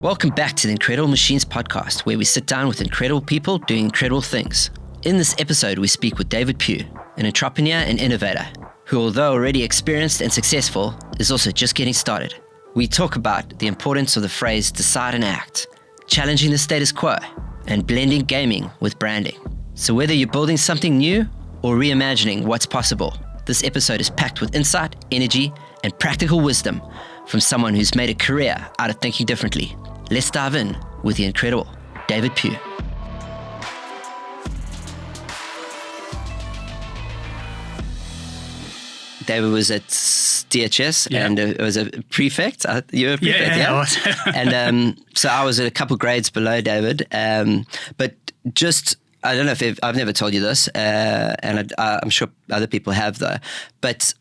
Welcome back to the Incredible Machines podcast, where we sit down with incredible people doing incredible things. In this episode, we speak with David Pugh, an entrepreneur and innovator, who, although already experienced and successful, is also just getting started. We talk about the importance of the phrase decide and act, challenging the status quo, and blending gaming with branding. So whether you're building something new or reimagining what's possible, this episode is packed with insight, energy, and practical wisdom from someone who's made a career out of thinking differently. Let's dive in with the incredible David Pugh. David was at DHS and it was a prefect. You were a prefect, I was. And so I was a couple grades below David. But just, I don't know if I've never told you this, and I'm sure other people have though, but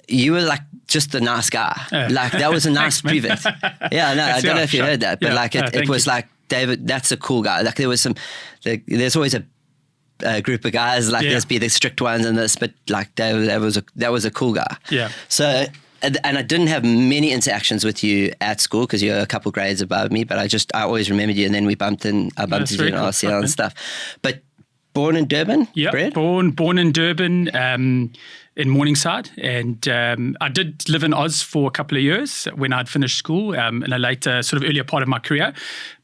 you were like just the nice guy. Like that was a nice prefect. Yeah, no, I don't know if you heard that, but it was like, David, that's a cool guy. Like there was there's always a group of guys, like there's be the strict ones and this, but like David, that was a cool guy. Yeah. So, and I didn't have many interactions with you at school because you're a couple grades above me, but I always remembered you, and then I bumped into you in RCL and stuff. But born in Durban? Yeah, born in Durban, in Morningside, and I did live in Oz for a couple of years when I'd finished school in a later, sort of earlier part of my career.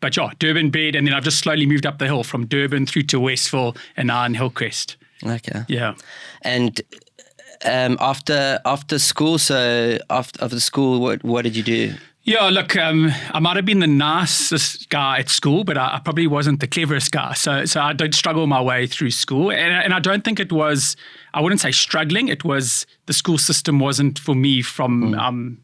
But yeah, Durban bred, and then I've just slowly moved up the hill from Durban through to Westville and now in Hillcrest. Okay. Yeah. And after school, after school, what did you do? Yeah, look, I might have been the nicest guy at school, but I probably wasn't the cleverest guy. So I did struggle my way through school, and I don't think it was, I wouldn't say struggling. It was the school system wasn't for me from,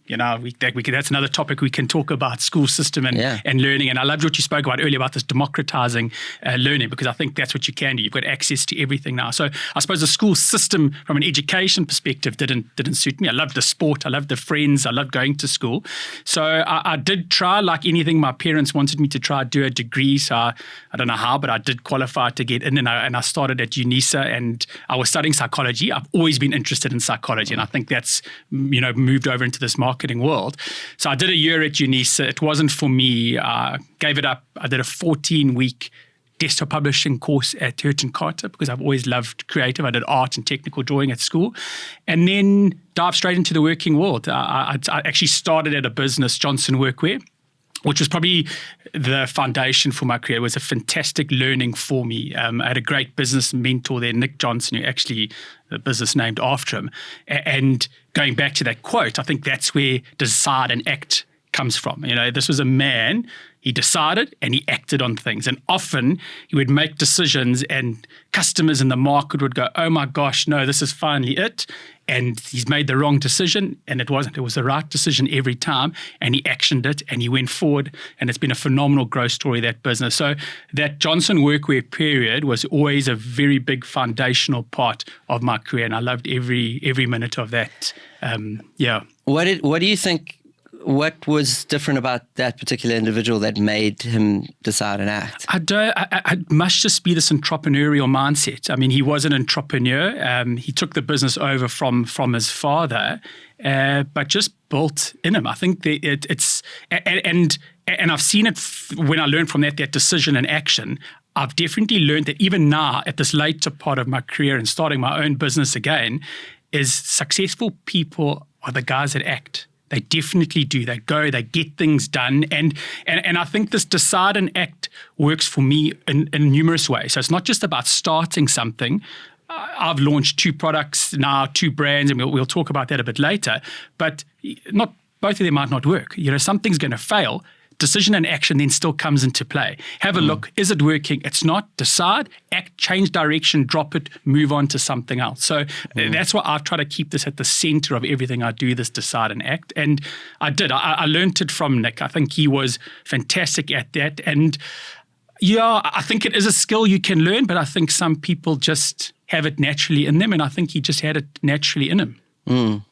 that's another topic we can talk about, school system and learning. And I loved what you spoke about earlier about this democratizing learning, because I think that's what you can do. You've got access to everything now. So I suppose the school system from an education perspective didn't suit me. I loved the sport. I loved the friends. I loved going to school. So I did try, like anything, my parents wanted me to try do a degree. So I don't know how, but I did qualify to get in, and I started at UNISA, and I was studying psychology. I've always been interested in psychology, and I think that's, moved over into this marketing world. So I did a year at UNISA. It wasn't for me. Gave it up. I did a 14-week desktop publishing course at Hurt & Carter because I've always loved creative. I did art and technical drawing at school, and then dived straight into the working world. I actually started at a business, Johnson Workwear, which was probably the foundation for my career. It was a fantastic learning for me. I had a great business mentor there, Nick Johnson, who actually the business named after him. And going back to that quote, I think that's where decide and act comes from. This was a man, he decided and he acted on things. And often he would make decisions and customers in the market would go, oh my gosh, no, this is finally it. And he's made the wrong decision, and it wasn't. It was the right decision every time, and he actioned it, and he went forward, and it's been a phenomenal growth story, that business. So that Johnson Workwear period was always a very big foundational part of my career, and I loved every minute of that. What do you think? What was different about that particular individual that made him decide and act? I must just be this entrepreneurial mindset. I mean, he was an entrepreneur. He took the business over from his father, but just built in him. I think and I've seen it when I learned from that decision and action. I've definitely learned that even now, at this later part of my career and starting my own business again, is successful people are the guys that act. They definitely do. They go, they get things done. And I think this decide and act works for me in numerous ways. So it's not just about starting something. I've launched 2 products now, 2 brands, and we'll talk about that a bit later. But not both of them might not work. Something's going to fail. Decision and action then still comes into play. Have a look. Is it working? It's not. Decide, act, change direction, drop it, move on to something else. So that's why I've tried to keep this at the center of everything I do, this decide and act. And I did. I learned it from Nick. I think he was fantastic at that. And I think it is a skill you can learn, but I think some people just have it naturally in them. And I think he just had it naturally in him.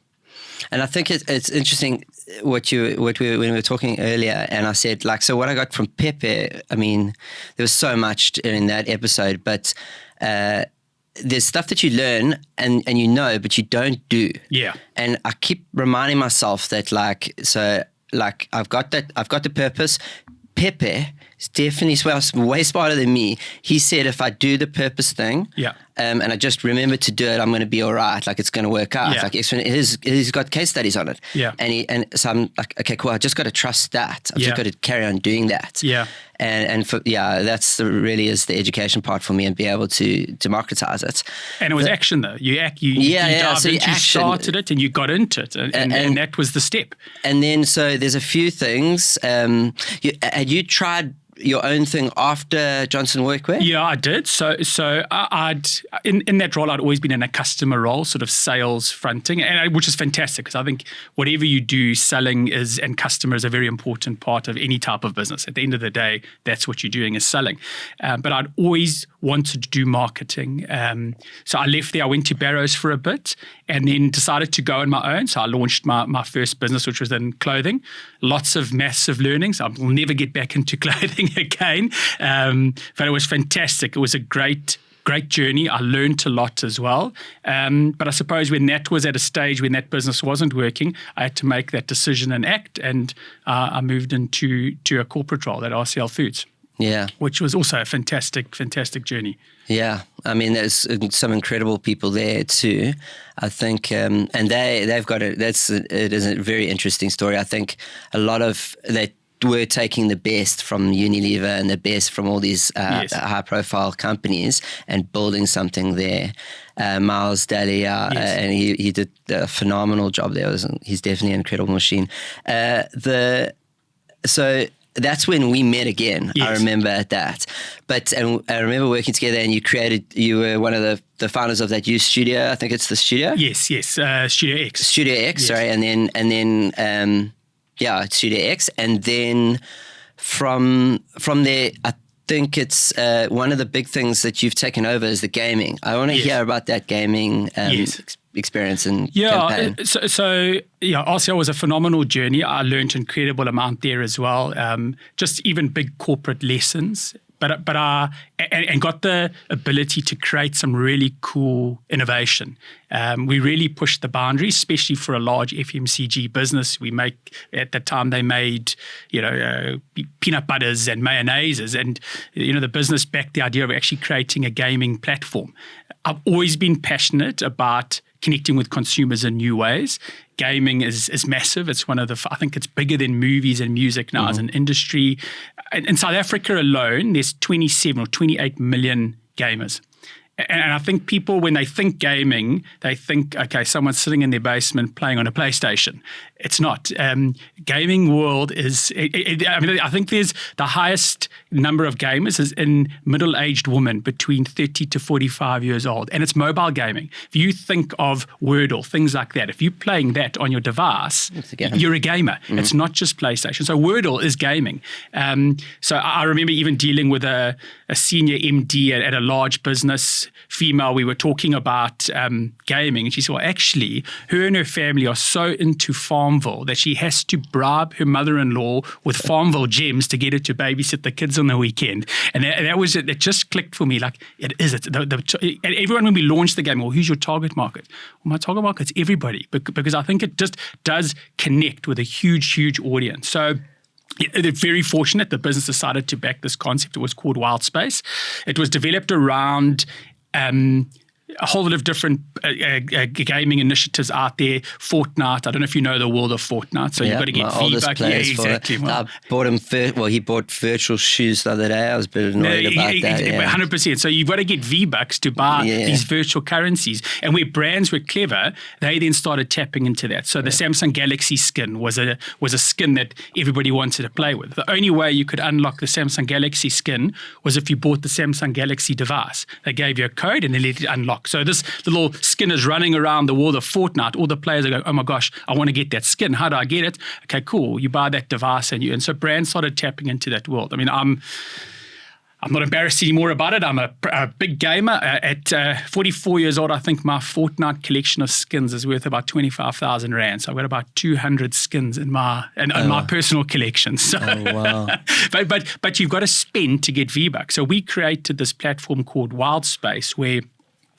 And I think it's interesting when we were talking earlier, and I said, so what I got from Pepe, I mean, there was so much in that episode, but there's stuff that you learn and but you don't do. Yeah. And I keep reminding myself that I've got the purpose. Pepe is definitely way smarter than me. He said, if I do the purpose thing, and I just remember to do it, I'm going to be all right. Like, it's going to work out. Like, he's got case studies on it. And so I'm like, okay, cool. I just got to trust that. I've just got to carry on doing that. And that's really is the education part for me, and be able to democratize it. And it was action though. You started it and you got into it, and that was the step. And then so there's a few things. Had you tried your own thing after Johnson Workwear? Yeah, I did. So I'd in that role, I'd always been in a customer role, sort of sales fronting, which is fantastic, because I think whatever you do, selling and customer is a very important part of any type of business. At the end of the day, that's what you're doing, is selling. But I'd always wanted to do marketing. So I left there. I went to Barrows for a bit, and then decided to go on my own. So I launched my first business, which was in clothing. Lots of massive learnings. I will never get back into clothing again. But it was fantastic. It was a great journey. I learned a lot as well. But I suppose when that was at a stage when that business wasn't working, I had to make that decision and act. And I moved into a corporate role at RCL Foods. Yeah. Which was also a fantastic journey. Yeah. I mean, there's some incredible people there too, I think. And they've got it is a very interesting story. I think a lot of they were taking the best from Unilever and the best from all these high profile companies and building something there. Miles Daly, and he did a phenomenal job there. He's definitely an incredible machine. So that's when we met again. Yes. I remember that. And I remember working together, and you were one of the founders of that youth studio. I think it's the studio. Yes. Studio X. Studio X, yes. Sorry. And then Studio X. And then from there, I think it's one of the big things that you've taken over is the gaming. I want to hear about that gaming experience and campaign. So RCL was a phenomenal journey. I learned an incredible amount there as well. Just even big corporate lessons, but and got the ability to create some really cool innovation. We really pushed the boundaries, especially for a large FMCG business. At the time they made peanut butters and mayonnaises, and the business backed the idea of actually creating a gaming platform. I've always been passionate about connecting with consumers in new ways. Gaming is massive. It's I think it's bigger than movies and music now as an industry. In South Africa alone, there's 27 or 28 million gamers. And I think people, when they think gaming, they think, okay, someone's sitting in their basement playing on a PlayStation. It's not. Gaming world I think there's the highest number of gamers is in middle-aged women between 30 to 45 years old. And it's mobile gaming. If you think of Wordle, things like that, if you're playing that on your device, you're a gamer. Mm-hmm. It's not just PlayStation. So Wordle is gaming. So I remember even dealing with a senior MD at a large business, female. We were talking about gaming, and she said, well, actually, her and her family are so into Farmville that she has to bribe her mother-in-law with Farmville gems to get her to babysit the kids on the weekend. And that was it. It just clicked for me. Like, it is. And everyone, when we launched the game, well, who's your target market? Well, my target market's everybody, because I think it just does connect with a huge, huge audience. So they're very fortunate. The business decided to back this concept. It was called Wild Space. It was developed around a whole lot of different gaming initiatives out there. Fortnite. I don't know if you know the world of Fortnite. So you've got to get feedback. Yeah, exactly. I bought him. He bought virtual shoes the other day. I was a bit annoyed about that. 100%. So you've got to get V-Bucks to buy these virtual currencies. And where brands were clever, they then started tapping into that. So the Samsung Galaxy skin was a skin that everybody wanted to play with. The only way you could unlock the Samsung Galaxy skin was if you bought the Samsung Galaxy device. They gave you a code and they let it unlock. So this little skin is running around the world of Fortnite. All the players are going, oh my gosh, I want to get that skin. How do I get it? Okay, cool. You buy that device and so brands started tapping into that world. I mean, I'm not embarrassed anymore about it. I'm a big gamer. At 44 years old, I think my Fortnite collection of skins is worth about 25,000 Rand. So I've got about 200 skins in my personal collection. So, wow. but you've got to spend to get V-Bucks. So we created this platform called Wild Space, where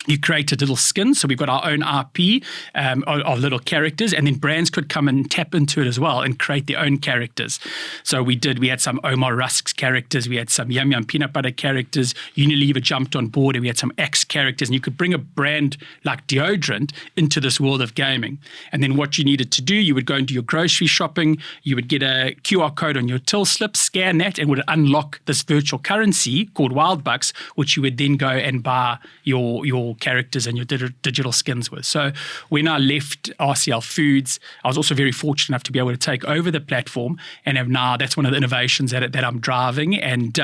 You created little skins, so we've got our own IP of little characters, and then brands could come and tap into it as well and create their own characters. So we had some Omar Rusk's characters, we had some Yum Yum peanut butter characters, Unilever jumped on board, and we had some Axe characters, and you could bring a brand like deodorant into this world of gaming. And then what you needed to do, you would go into your grocery shopping, you would get a QR code on your till slip, scan that, and would unlock this virtual currency called Wild Bucks, which you would then go and buy your characters and your digital skins with. So when I left RCL Foods, I was also very fortunate enough to be able to take over the platform and have now, that's one of the innovations that I'm driving. And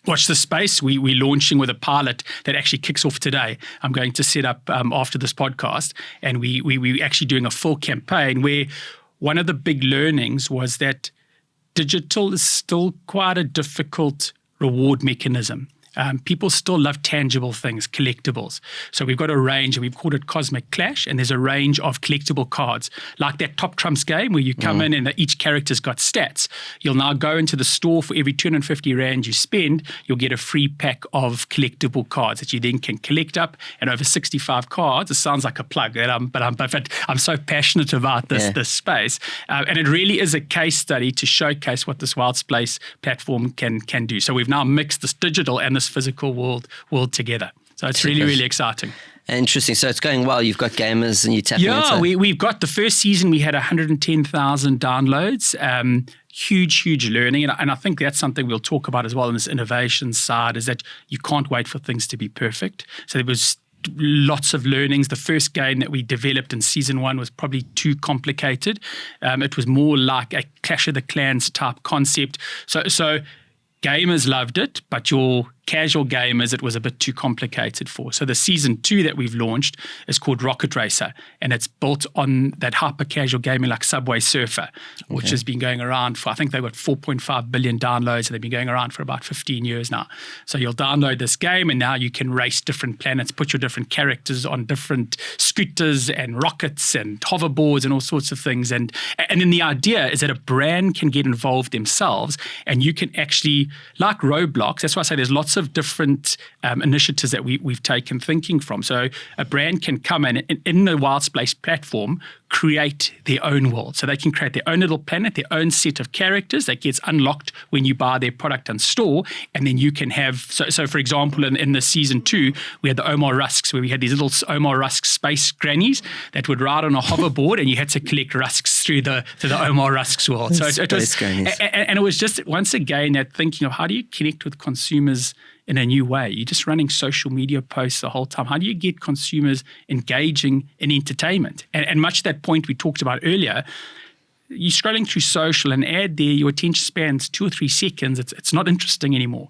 watch the space. We're launching with a pilot that actually kicks off today. I'm going to set up after this podcast, and we're actually doing a full campaign where one of the big learnings was that digital is still quite a difficult reward mechanism. People still love tangible things, collectibles. So we've got a range, and we've called it Cosmic Clash, and there's a range of collectible cards, like that Top Trumps game where you come in and each character's got stats. You'll now go into the store for every 250 Rand you spend, you'll get a free pack of collectible cards that you then can collect up, and over 65 cards. It sounds like a plug, but I'm so passionate about this space. And it really is a case study to showcase what this Wild Space platform can do. So we've now mixed this digital and this physical world together. So it's really, really exciting. Interesting. So it's going well. You've got gamers and you're tapping into... Yeah, we've got the first season, we had 110,000 downloads. Huge learning. And I think that's something we'll talk about as well in this innovation side, is that you can't wait for things to be perfect. So there was lots of learnings. The first game that we developed in season 1 was probably too complicated. It was more like a Clash of the Clans type concept. So gamers loved it, but your casual gamers, it was a bit too complicated for. So the season 2 that we've launched is called Rocket Racer, and it's built on that hyper casual gaming like Subway Surfer, which has been going around for, I think they've got 4.5 billion downloads, and they've been going around for about 15 years now. So you'll download this game, and now you can race different planets, put your different characters on different scooters and rockets and hoverboards and all sorts of things. And then the idea is that a brand can get involved themselves, and you can actually, like Roblox, that's why I say there's lots of different initiatives that we've taken thinking from. So a brand can come in the Wild Space platform, create their own world. So they can create their own little planet, their own set of characters that gets unlocked when you buy their product in store. And then you can have, so for example, in the season 2, we had the Omar Rusks, where we had these little Omar Rusk space grannies that would ride on a hoverboard, and you had to collect Rusks through the Omar Rusks world. So it was, and it was just, once again, that thinking of how do you connect with consumers in a new way. You're just running social media posts the whole time. How do you get consumers engaging in entertainment? And much that point we talked about earlier, you're scrolling through social, and ad there, your attention span's 2 or 3 seconds. It's not interesting anymore.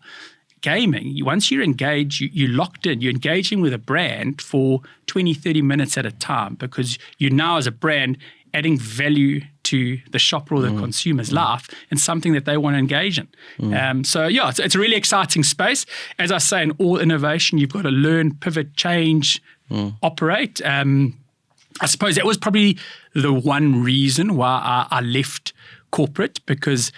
Gaming, once you're engaged, you're locked in. You're engaging with a brand for 20, 30 minutes at a time, because you're now, as a brand, adding value to the shopper or the consumer's life and something that they want to engage in. So yeah, it's a really exciting space. As I say, in all innovation, you've got to learn, pivot, change, operate. I suppose that was probably the one reason why I left corporate, because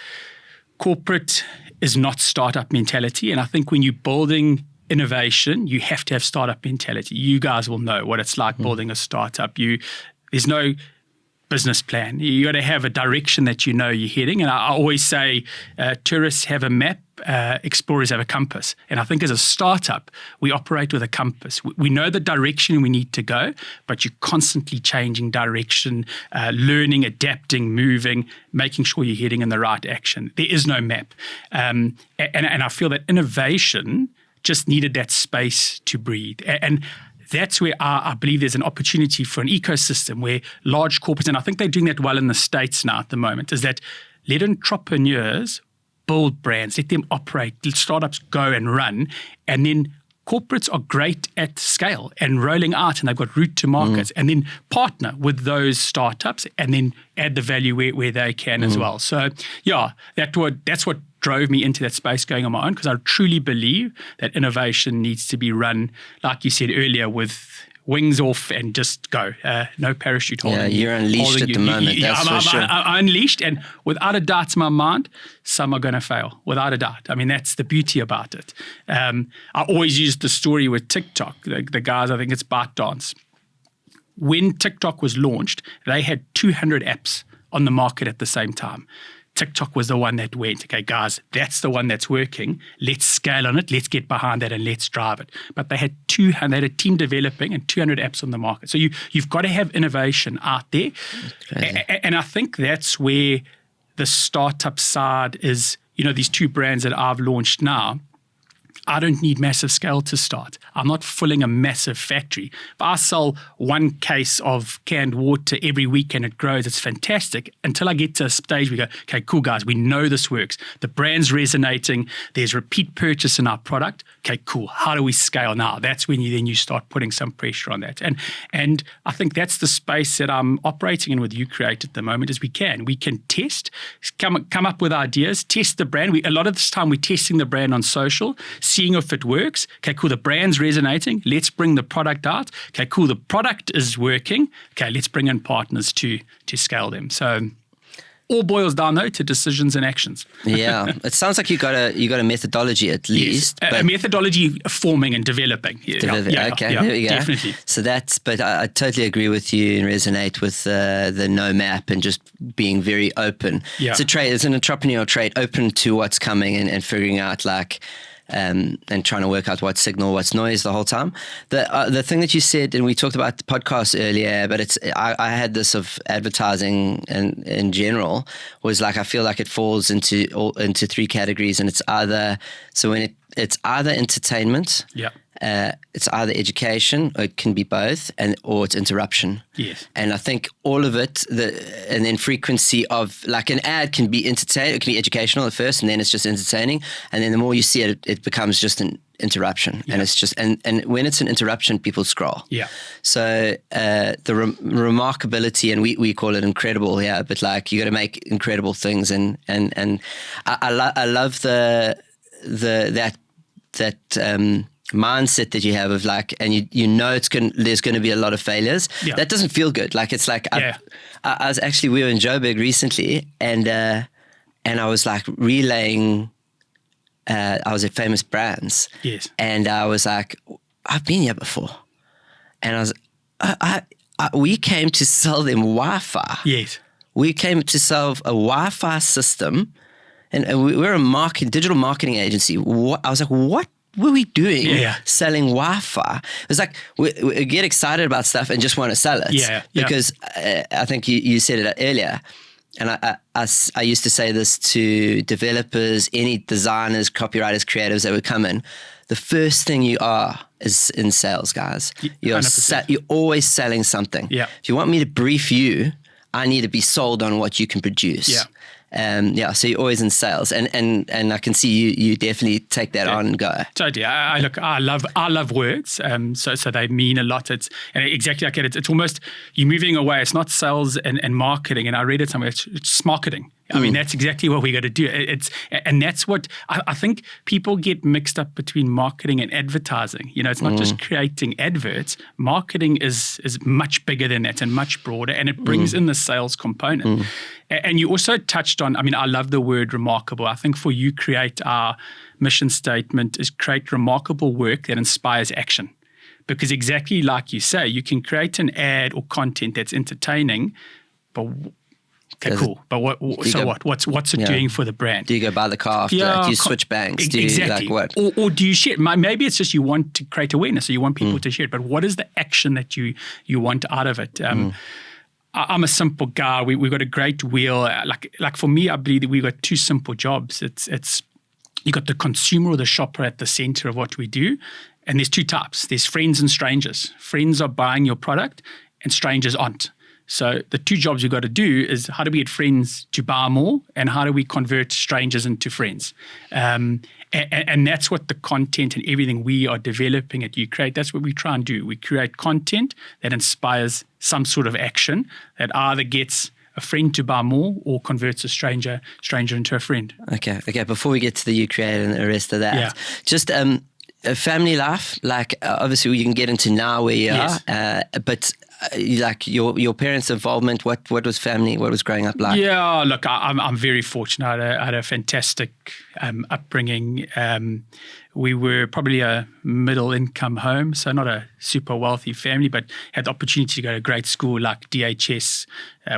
corporate is not startup mentality. And I think when you're building innovation, you have to have startup mentality. You guys will know what it's like building a startup. There's no business plan. You got to have a direction that you know you're heading. And I always say tourists have a map, explorers have a compass. And I think as a startup, we operate with a compass. We know the direction we need to go, but you're constantly changing direction, learning, adapting, moving, making sure you're heading in the right action. There is no map. And I feel that innovation just needed that space to breathe. And that's where I believe there's an opportunity for an ecosystem where large corporates, and I think they're doing that well in the States now at the moment, is that let entrepreneurs build brands, let them operate, let startups go and run, and then corporates are great at scale and rolling out, and they've got route to markets, and then partner with those startups and then add the value where they can as well. So yeah, that's what drove me into that space going on my own, because I truly believe that innovation needs to be run, like you said earlier, with wings off and just go. No parachute holding. Yeah, you're unleashed at the moment. That's for sure. I'm unleashed, and without a doubt in my mind, some are going to fail. Without a doubt. I mean, that's the beauty about it. I always use the story with TikTok. The guys, I think it's ByteDance. When TikTok was launched, they had 200 apps on the market at the same time. TikTok was the one that went, okay, guys, that's the one that's working. Let's scale on it. Let's get behind that and let's drive it. But they had they had a team developing and 200 apps on the market. So you've got to have innovation out there. And I think that's where the startup side is, these two brands that I've launched now. I don't need massive scale to start. I'm not filling a massive factory. If I sell one case of canned water every week and it grows, it's fantastic until I get to a stage where we go, okay, cool guys, we know this works. The brand's resonating. There's repeat purchase in our product. Okay, cool. How do we scale now? That's when you start putting some pressure on that. And I think that's the space that I'm operating in with UCreate at the moment is we can test, come up with ideas, test the brand. A lot of this time we're testing the brand on social, seeing if it works. Okay, cool. The brand's resonating. Let's bring the product out. Okay, cool. The product is working. Okay, let's bring in partners to scale them. So all boils down though to decisions and actions. Yeah, it sounds like you got a methodology at least. Yes, a methodology forming and developing. There we go. Definitely. So but I totally agree with you and resonate with the no map and just being very open. Yeah. It's an entrepreneurial trait, open to what's coming and figuring out and trying to work out what's signal, what's noise the whole time. The thing that you said, and we talked about the podcast earlier, but I had this of advertising and in general was I feel like it falls into three categories, and it's either it's either entertainment, it's either education, or it can be both, or it's interruption. Yes. And I think all of it, and then frequency of an ad can be entertaining, it can be educational at first, and then it's just entertaining, and then the more you see it, it becomes just an interruption, and it's just and when it's an interruption, people scroll. Yeah. So the remarkability, and we call it incredible here, but you got to make incredible things, and I love that mindset that you have of and there's going to be a lot of failures. Yeah. That doesn't feel good. I was actually, we were in Joburg recently, and I was we I was at Famous Brands. Yes. And I was like, I've been here before, and I was we came to sell them Wi-Fi. Yes. We came to sell a Wi-Fi system, and we're a digital marketing agency. I was like, what were we doing selling Wi-Fi? It was we get excited about stuff and just want to sell it. Yeah. Because I think you said it earlier, and I used to say this to developers, any designers, copywriters, creatives that would come in. The first thing you are is in sales, guys. You're always selling something. Yeah. If you want me to brief you, I need to be sold on what you can produce. Yeah. So you're always in sales, and I can see you definitely take that on and go. Totally. I love words. So they mean a lot. It's exactly like it. It's almost you're moving away. It's not sales and marketing. And I read it somewhere. It's marketing. I mean, that's exactly what we got to do. And that's what I think people get mixed up between marketing and advertising. It's not just creating adverts. Marketing is much bigger than that and much broader, and it brings in the sales component. And you also touched on, I love the word remarkable. I think for you, our mission statement is create remarkable work that inspires action. Because exactly like you say, you can create an ad or content that's entertaining, but okay, cool. But what's it doing for the brand? Do you go buy the car after that? Do you switch banks? Do exactly. You what? Or do you share it? Maybe it's just you want to create awareness, or you want people to share it. But what is the action that you want out of it? I'm a simple guy. We've got a great wheel. Like for me, I believe that we've got two simple jobs. It's you got the consumer or the shopper at the center of what we do. And there's two types. There's friends and strangers. Friends are buying your product and strangers aren't. So the two jobs you've got to do is how do we get friends to buy more, and how do we convert strangers into friends? And that's what the content and everything we are developing at UCreate, that's what we try and do. We create content that inspires some sort of action that either gets a friend to buy more or converts a stranger into a friend. Okay. Before we get to the UCreate and the rest of that, just family life, like obviously you can get into now where you are, but like your parents' involvement, what was family, what was growing up like? Yeah, look, I'm very fortunate. I had a fantastic upbringing. We were probably a middle income home, so not a super wealthy family, but had the opportunity to go to a great school like DHS.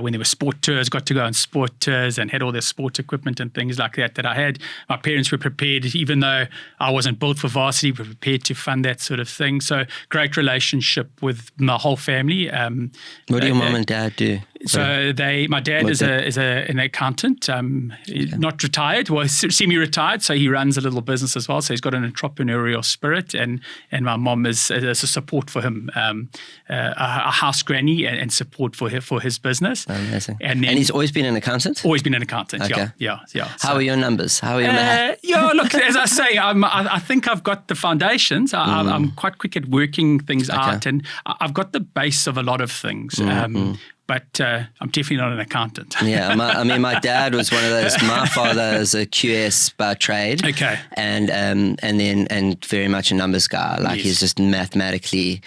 When there were sport tours, got to go on sport tours and had all this sport equipment and things like that I had. My parents were prepared, even though I wasn't built for varsity, were prepared to fund that sort of thing. So great relationship with my whole family. What do your mom and dad do? So my dad is an accountant, not retired, well, semi-retired. So he runs a little business as well. So he's got an entrepreneurial spirit, and my mom is a support for him, a house granny and support for his business. Amazing. And he's always been an accountant? Always been an accountant, okay. Yeah. How are your numbers? How are your math? Yeah, look, as I say, I think I've got the foundations. I'm quite quick at working things out, and I've got the base of a lot of things. But I'm definitely not an accountant. Yeah, my dad was one of those. My father is a QS by trade. Okay. And very much a numbers guy. Like he's just mathematically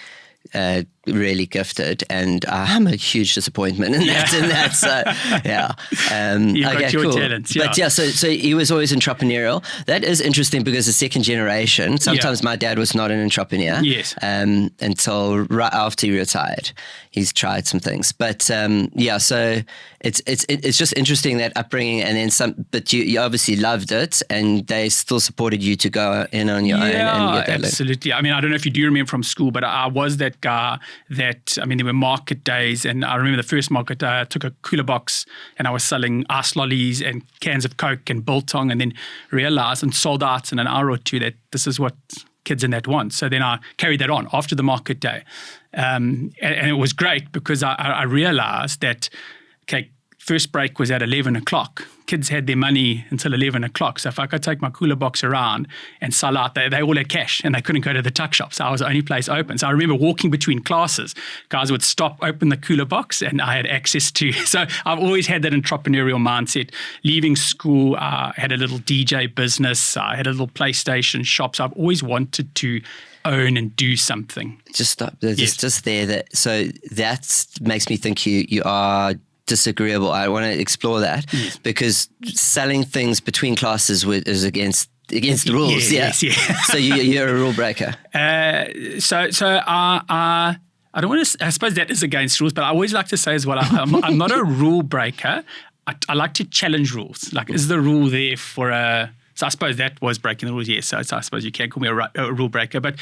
really gifted, and I'm a huge disappointment in that. So yeah, you've got your talents. Yeah. But so he was always entrepreneurial. That is interesting because the second generation. Sometimes my dad was not an entrepreneur. Yes. Until right after he retired, he's tried some things. But so it's just interesting, that upbringing, and then some. But you obviously loved it, and they still supported you to go in on your own. And get that absolutely. I mean, I don't know if you do remember from school, but I was that guy that, there were market days, and I remember the first market day, I took a cooler box and I was selling ice lollies and cans of Coke and biltong, and then realized and sold out in an hour or two that this is what kids in that want. So then I carried that on after the market day. And it was great because I realized that, okay, first break was at 11 o'clock. Kids had their money until 11 o'clock. So if I could take my cooler box around and sell out, they all had cash and they couldn't go to the tuck shop. So I was the only place open. So I remember walking between classes. Guys would stop, open the cooler box, and I had access to. So I've always had that entrepreneurial mindset. Leaving school, I had a little DJ business. I had a little PlayStation shop. So I've always wanted to own and do something. Just stop. Just there. So that makes me think you are disagreeable. I want to explore that because selling things between classes is against the rules. Yes. So you're a rule breaker. So I don't want to. I suppose that is against rules, but I always like to say as well, I'm not a rule breaker. I like to challenge rules. Like, is the rule there for a? So I suppose that was breaking the rules. Yes. So I suppose you can call me a rule breaker. But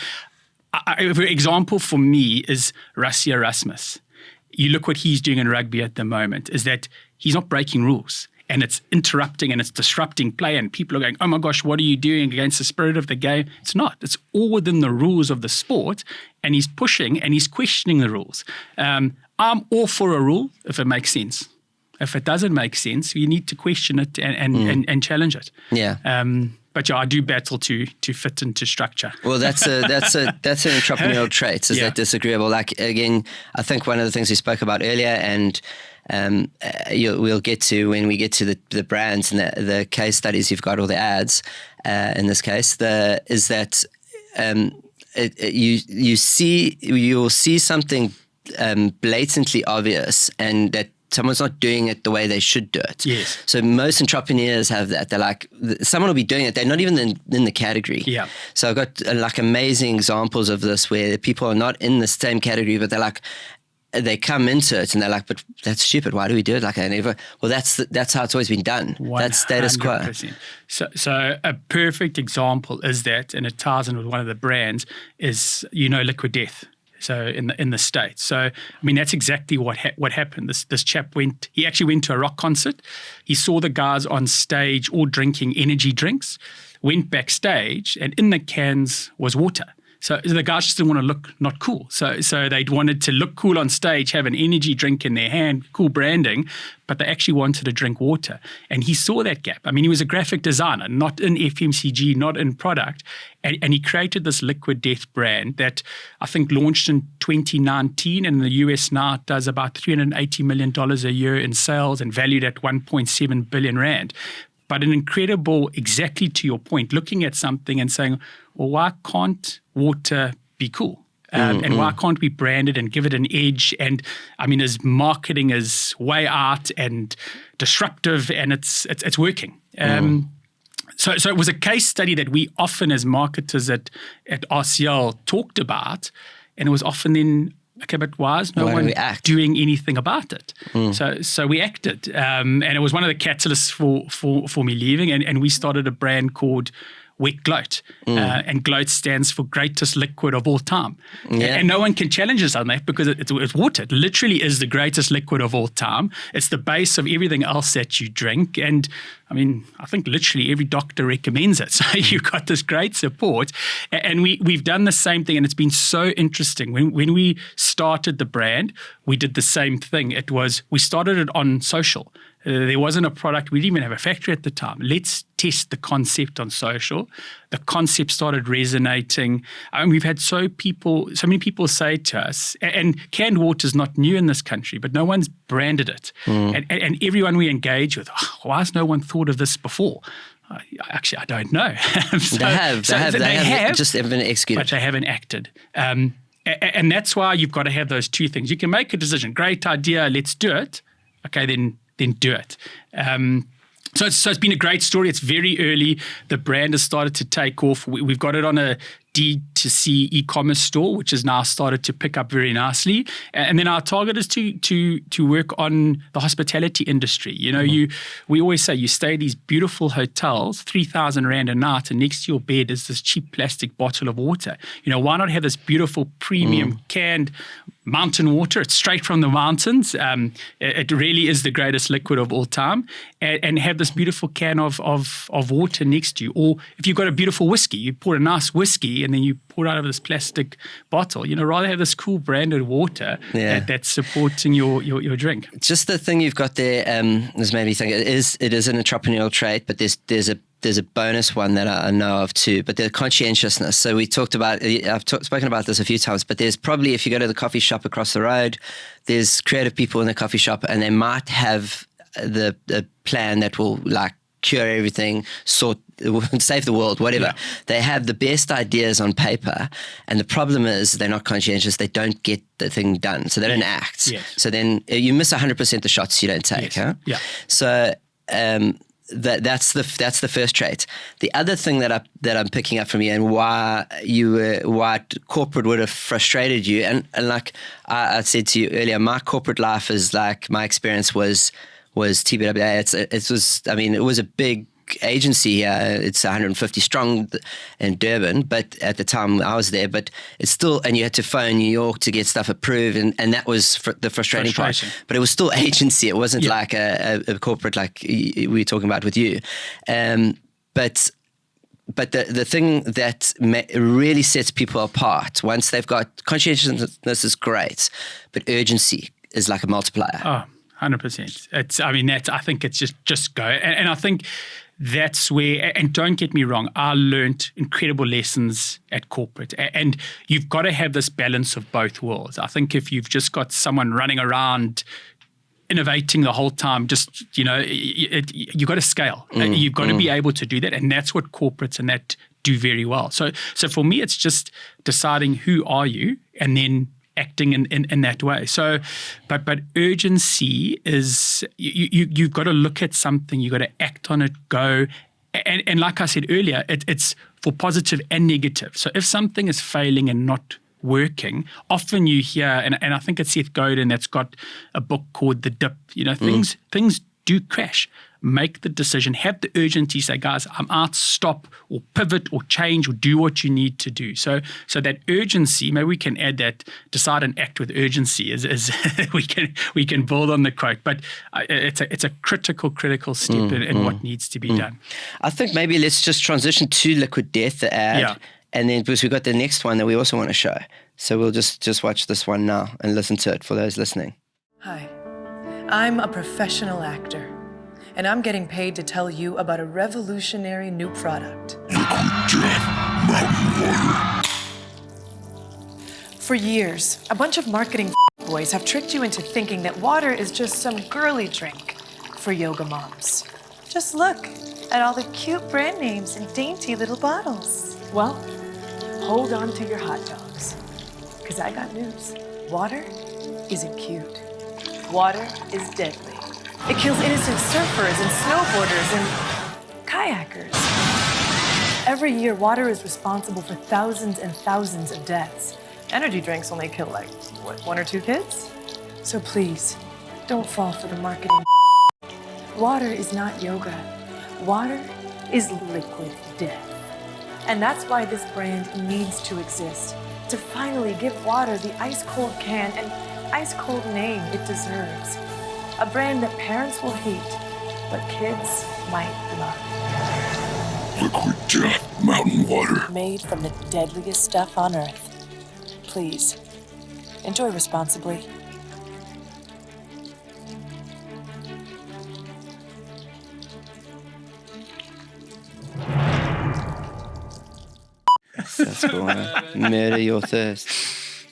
an example for me is Rassie Erasmus. You look what he's doing in rugby at the moment, is that he's not breaking rules, and it's interrupting and it's disrupting play, and people are going, oh my gosh, what are you doing against the spirit of the game? It's not. It's all within the rules of the sport, and he's pushing and he's questioning the rules. I'm all for a rule if it makes sense. If it doesn't make sense, you need to question it and challenge it. Yeah. But I do battle to fit into structure. Well, that's an entrepreneurial trait. Is that disagreeable? Like, again, I think one of the things we spoke about earlier, and we'll get to when we get to the brands and the case studies you've got, or the ads. In this case, is that you'll see something blatantly obvious, and that someone's not doing it the way they should do it. Yes. So most entrepreneurs have that. They're like, someone will be doing it. They're not even in the category. Yeah. So I've got like amazing examples of this where people are not in the same category, but they're like, they come into it and they're like, but that's stupid. Why do we do it like I never? Well, that's how it's always been done. 100%. That's status quo. So a perfect example is that, and it ties in with one of the brands, is Liquid Death. So in the States. So, that's exactly what happened. This chap he actually went to a rock concert. He saw the guys on stage all drinking energy drinks, went backstage, and in the cans was water. So the guys just didn't want to look not cool. So they wanted to look cool on stage, have an energy drink in their hand, cool branding, but they actually wanted to drink water. And he saw that gap. He was a graphic designer, not in FMCG, not in product. And he created this Liquid Death brand that I think launched in 2019. And in the US now, it does about $380 million a year in sales and valued at 1.7 billion rand. but an incredible, exactly to your point, looking at something and saying, well, why can't water be cool? And why can't we brand it and give it an edge? And I mean, as marketing is way out and disruptive, and it's working. So it was a case study that we often, as marketers at RCL, talked about, and it was often then, okay, but why is no one doing anything about it? So we acted, and it was one of the catalysts for me leaving, and we started a brand called Wet Gloat, and Gloat stands for greatest liquid of all time. And no one can challenge us on that because it's water. It literally is the greatest liquid of all time. It's the base of everything else that you drink. And I mean, I think literally every doctor recommends it. So you've got this great support. And we've done the same thing. And it's been so interesting. When we started the brand, we did the same thing. We started it on social. There wasn't a product. We didn't even have a factory at the time. Let's test the concept on social. The concept started resonating. We've had so many people say to us, and canned water is not new in this country, but no one's branded it. And everyone we engage with, why has no one thought of this before? Actually, I don't know. They have, just haven't executed. But they haven't acted. And that's why you've got to have those two things. You can make a decision. Great idea, let's do it. Okay, then do it. So it's been a great story. It's very early. The brand has started to take off. We've got it on a D2C e-commerce store, which has now started to pick up very nicely. And then our target is to work on the hospitality industry. You know, we always say you stay at these beautiful hotels, 3,000 Rand a night, and next to your bed is this cheap plastic bottle of water. You know, why not have this beautiful premium canned mountain water? It's straight from the mountains. It really is the greatest liquid of all time. And have this beautiful can of water next to you. Or if you've got a beautiful whiskey, you pour a nice whiskey and then you pour it out of this plastic bottle. You know, rather have this cool branded water that's supporting your drink. Just the thing you've got there has made me think it is an entrepreneurial trait, but there's a bonus one that I know of too, but the conscientiousness. So we talked about, I've spoken about this a few times, but there's probably, if you go to the coffee shop across the road, there's creative people in the coffee shop and they might have the plan that will like cure everything, save the world, whatever. Yeah. They have the best ideas on paper, and the problem is they're not conscientious. They don't get the thing done, so they don't act. Yes. So then you miss 100% the shots you don't take. Yes. Huh? Yeah. So that's the first trait. The other thing that I'm picking up from you, and why corporate would have frustrated you, and like I said to you earlier, my corporate life is like, my experience was TBWA. It was a big agency. It's 150 strong in Durban, but at the time I was there, but it's still, and you had to phone New York to get stuff approved, and that was the frustrating part. But it was still agency. It wasn't like a corporate like we were talking about with you. But the thing that really sets people apart, once they've got conscientiousness, is great, but urgency is like a multiplier. Oh, 100%. I think it's just go. And I think that's where, and don't get me wrong, I learned incredible lessons at corporate. And you've got to have this balance of both worlds. I think if you've just got someone running around innovating the whole time, you've got to scale. You've got to be able to do that. And that's what corporates and that do very well. So for me, it's just deciding who are you and then acting in that way. So, but urgency is you've got to look at something, you've got to act on it, go. And like I said earlier, it's for positive and negative. So if something is failing and not working, often you hear, and I think it's Seth Godin that's got a book called The Dip. You know, things do crash. Make the decision, have the urgency, say, guys, I'm out, stop, or pivot, or change, or do what you need to do. So that urgency, maybe we can add that, decide and act with urgency, is we can build on the quote, but it's a critical step in what needs to be done. I think maybe let's just transition to Liquid Death, the ad, and then because we've got the next one that we also want to show. So we'll just watch this one now and listen to it for those listening. Hi, I'm a professional actor, and I'm getting paid to tell you about a revolutionary new product. Liquid Death Mountain Water. For years, a bunch of marketing boys have tricked you into thinking that water is just some girly drink for yoga moms. Just look at all the cute brand names and dainty little bottles. Well, hold on to your hot dogs, because I got news. Water isn't cute. Water is deadly. It kills innocent surfers and snowboarders and kayakers. Every year, water is responsible for thousands and thousands of deaths. Energy drinks only kill, like, what, 1 or 2 kids? So please, don't fall for the marketing. Water is not yoga. Water is liquid death. And that's why this brand needs to exist, to finally give water the ice-cold can and ice-cold name it deserves. A brand that parents will hate, but kids might love. Liquid death, mountain water. Made from the deadliest stuff on earth. Please, enjoy responsibly. That's cool. Murder your thirst.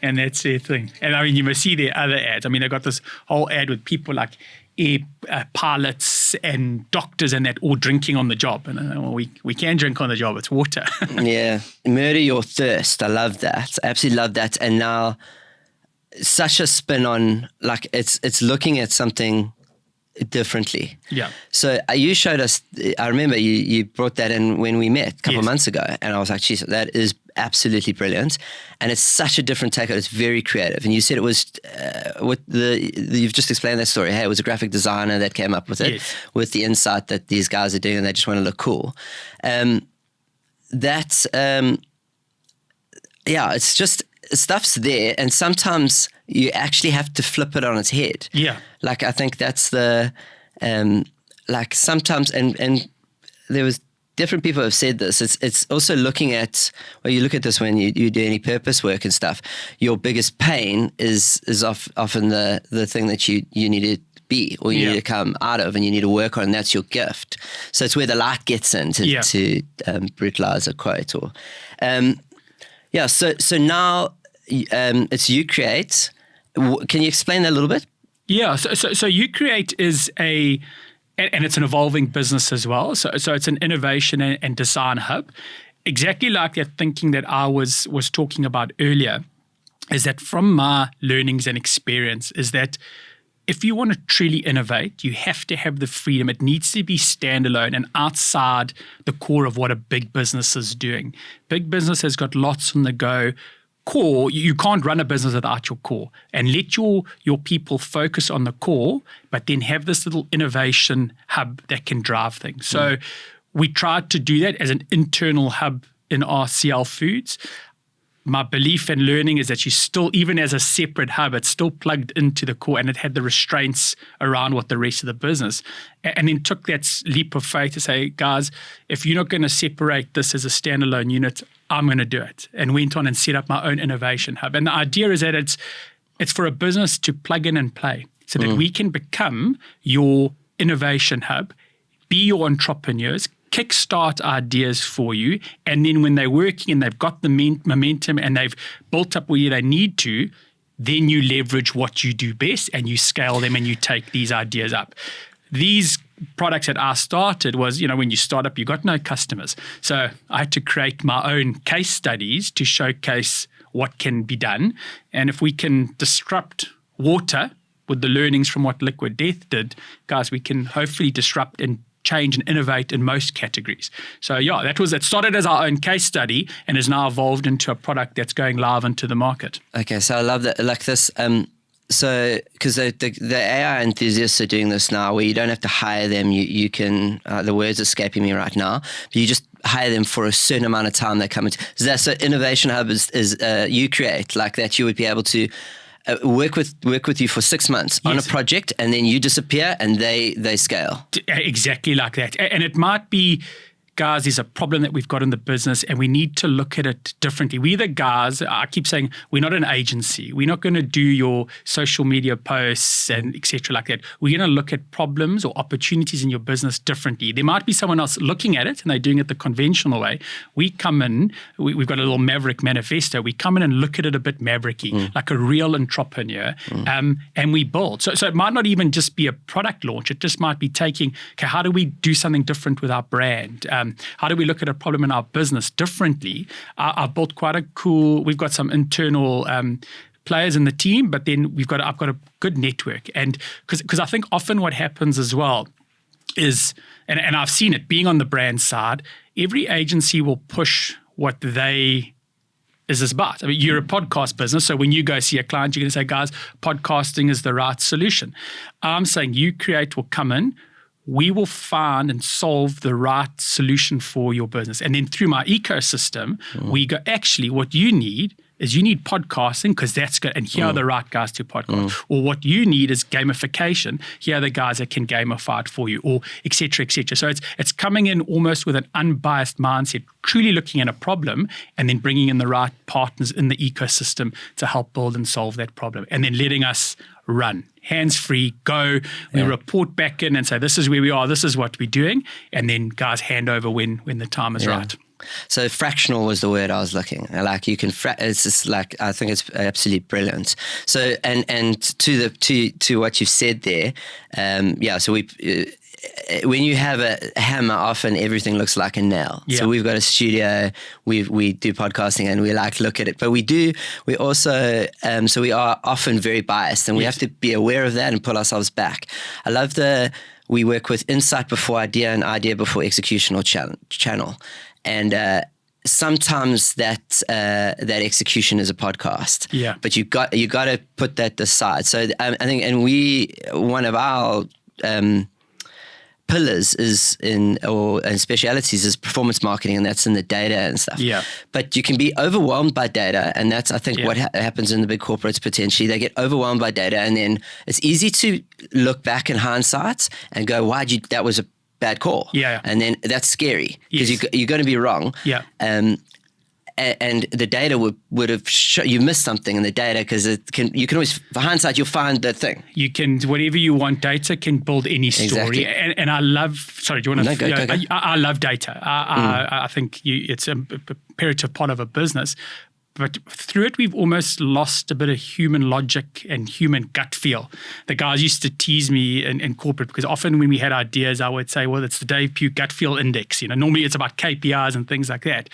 And that's the thing. And I mean, you must see their other ads. I mean, they got this whole ad with people like air pilots and doctors and that all drinking on the job. And well, we can drink on the job. It's water. Yeah. Murder your thirst. I love that. I absolutely love that. And now such a spin on, like, it's looking at something differently. Yeah. So you showed us, I remember you brought that in when we met a couple of Yes. months ago, and I was like, geez, that is absolutely brilliant. And it's such a different take. It's very creative. And you said it was, you've just explained that story. Hey, it was a graphic designer that came up with it, Yes. with the insight that these guys are doing and they just want to look cool. Yeah, it's just, stuff's there, and sometimes you actually have to flip it on its head. Yeah. Like, I think that's the, like sometimes, and there was different people have said this, it's also looking at, well, you look at this when you do any purpose work and stuff, your biggest pain is often the thing that you need to be, or you need to come out of, and you need to work on, and that's your gift. So it's where the light gets in, to brutalize a quote, or, so now it's You Create. Can you explain that a little bit? Yeah, so You Create is and it's an evolving business as well. So it's an innovation and design hub, exactly like that thinking that I was talking about earlier. Is that from my learnings and experience? Is that if you want to truly innovate, you have to have the freedom. It needs to be standalone and outside the core of what a big business is doing. Big business has got lots on the go. Core, you can't run a business without your core, and let your people focus on the core, but then have this little innovation hub that can drive things. So we tried to do that as an internal hub in RCL Foods. My belief and learning is that you still, even as a separate hub, it's still plugged into the core, and it had the restraints around what the rest of the business. And then took that leap of faith to say, guys, if you're not going to separate this as a standalone unit, I'm going to do it. And went on and set up my own innovation hub. And the idea is that it's for a business to plug in and play, so that we can become your innovation hub, be your entrepreneurs, kickstart ideas for you, and then when they're working and they've got the momentum and they've built up where they need to, then you leverage what you do best and you scale them and you take these ideas up. These products that I started was, when you start up, you got no customers. So I had to create my own case studies to showcase what can be done. And if we can disrupt water with the learnings from what Liquid Death did, guys, we can hopefully disrupt and change and innovate in most categories. So it started as our own case study and has now evolved into a product that's going live into the market. Okay, so I love that, like this, so because the AI enthusiasts are doing this now, where you don't have to hire them, you can, the word's escaping me right now, but you just hire them for a certain amount of time they come into. So Innovation Hub is You Create, like that you would be able to work with you for 6 months on a project, and then you disappear and they scale. Exactly like that. And it might be guys, there's a problem that we've got in the business and we need to look at it differently. We the guys, I keep saying, we're not an agency. We're not going to do your social media posts and et cetera like that. We're going to look at problems or opportunities in your business differently. There might be someone else looking at it and they're doing it the conventional way. We come in, we've got a little Maverick manifesto. We come in and look at it a bit mavericky, like a real entrepreneur, and we build. So it might not even just be a product launch. It just might be taking, okay, how do we do something different with our brand? How do we look at a problem in our business differently? I've built quite a cool, we've got some internal players in the team, but then I've got a good network. And because I think often what happens as well is, and I've seen it being on the brand side, every agency will push what they is this about. I mean, you're a podcast business, so when you go see a client, you're going to say, guys, podcasting is the right solution. I'm saying you create will come in, we will find and solve the right solution for your business. And then through my ecosystem, we go, actually, what you need is you need podcasting because that's good. And here are the right guys to podcast. Or what you need is gamification. Here are the guys that can gamify it for you, or et cetera, et cetera. So it's coming in almost with an unbiased mindset, truly looking at a problem and then bringing in the right partners in the ecosystem to help build and solve that problem. And then letting us run. Hands-free, go. We report back in and say, this is where we are, this is what we're doing. And then guys hand over when the time is right. So fractional was the word I was looking. Like you can, it's just like, I think it's absolutely brilliant. So, and to what you've said there, so when you have a hammer, often everything looks like a nail. So we've got a studio, we do podcasting and we look at it, but we also, so we are often very biased and we have to be aware of that and pull ourselves back. I love we work with insight before idea and idea before execution or channel. And sometimes that execution is a podcast. Yeah. But you got to put that aside. So I think, and one of our pillars is and specialities is performance marketing, and that's in the data and stuff. Yeah. But you can be overwhelmed by data, and that's I think what happens in the big corporates potentially. They get overwhelmed by data, and then it's easy to look back in hindsight and go, that was a bad call. Yeah. And then that's scary because you're going to be wrong. Yeah. And the data would have you missed something in the data because you can always, for hindsight, you'll find the thing. You can, whatever you want, data can build any story. Exactly. And I love, sorry, do you want to? No, go. I love data. I think it's a imperative part of a business. But through it, we've almost lost a bit of human logic and human gut feel. The guys used to tease me in corporate because often when we had ideas, I would say, well, it's the David Pugh gut feel index. Normally it's about KPIs and things like that.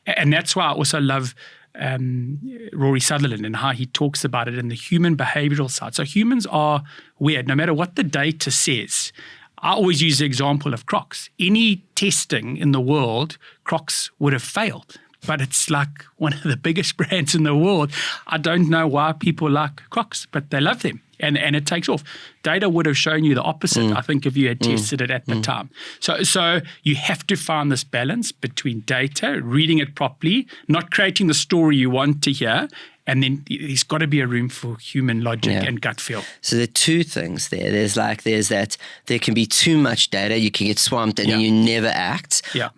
And that's why I also love Rory Sutherland and how he talks about it in the human behavioral side. So humans are weird, no matter what the data says. I always use the example of Crocs. Any testing in the world, Crocs would have failed. But it's like one of the biggest brands in the world. I don't know why people like Crocs, but they love them. And it takes off. Data would have shown you the opposite, I think, if you had tested it at the time. So you have to find this balance between data, reading it properly, not creating the story you want to hear, and then there's got to be a room for human logic and gut feel. So there are two things there. There's that there can be too much data. You can get swamped and then you never act. Yeah.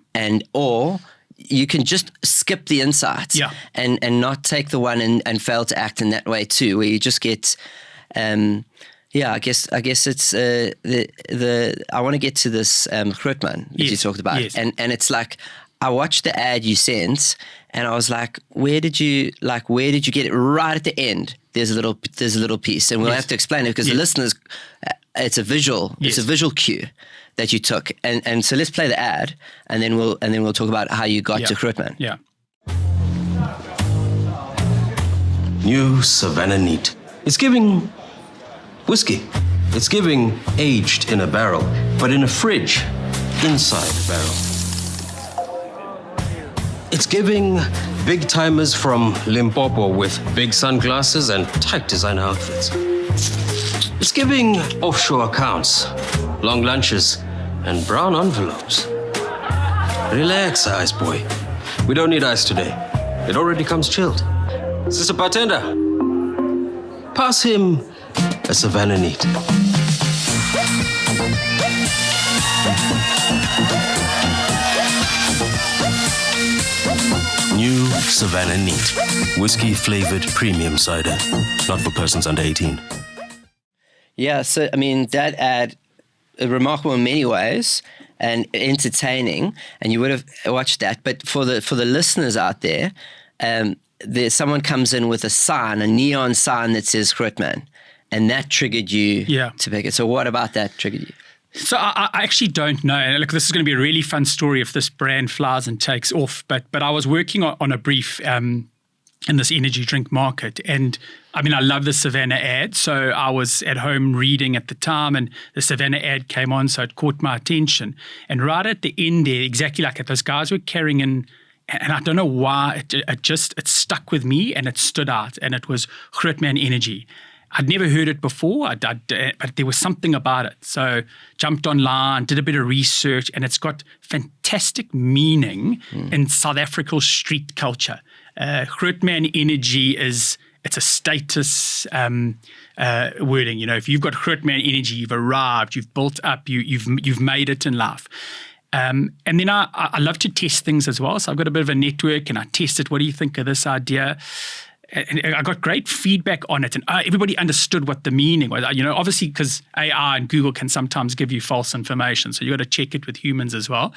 Or you can just skip the insights and not take the one and fail to act in that way too, where you just get, I guess it's I want to get to this Grootman that you talked about. Yes. And it's like, I watched the ad you sent and I was like, where did you get it? Right at the end, there's a little piece, and we'll have to explain it because the listeners, it's a visual cue that you took, and so let's play the ad, and then we'll talk about how you got to Grootman. Yeah. New Savannah Neat. It's giving whiskey. It's giving aged in a barrel, but in a fridge inside a barrel. It's giving big timers from Limpopo with big sunglasses and tight designer outfits. It's giving offshore accounts, long lunches, and brown envelopes. Relax, ice boy. We don't need ice today. It already comes chilled. Sister Bartender, pass him a Savannah Neat. Savannah Neat. Whiskey-flavored premium cider. Not for persons under 18. Yeah, so, I mean, that ad, remarkable in many ways and entertaining, and you would have watched that. But for the listeners out there, there's someone comes in with a neon sign that says Grootman, and that triggered you to pick it. So what about that triggered you? So I actually don't know. And look, this is going to be a really fun story if this brand flies and takes off. But I was working on a brief in this energy drink market. And I mean, I love the Savannah ad. So I was at home reading at the time and the Savannah ad came on. So it caught my attention. And right at the end there, exactly like it, those guys were carrying in, and I don't know why, it stuck with me and it stood out. And it was Grootman Energy. I'd never heard it before, but there was something about it. So jumped online, did a bit of research, and it's got fantastic meaning in South African street culture. Grootman Energy it's a status wording. You know, if you've got Grootman Energy, you've arrived, you've built up, you've made it in life. And then I love to test things as well. So I've got a bit of a network, and I tested. What do you think of this idea? And I got great feedback on it, and everybody understood what the meaning was. You know, obviously, because AI and Google can sometimes give you false information, so you got to check it with humans as well.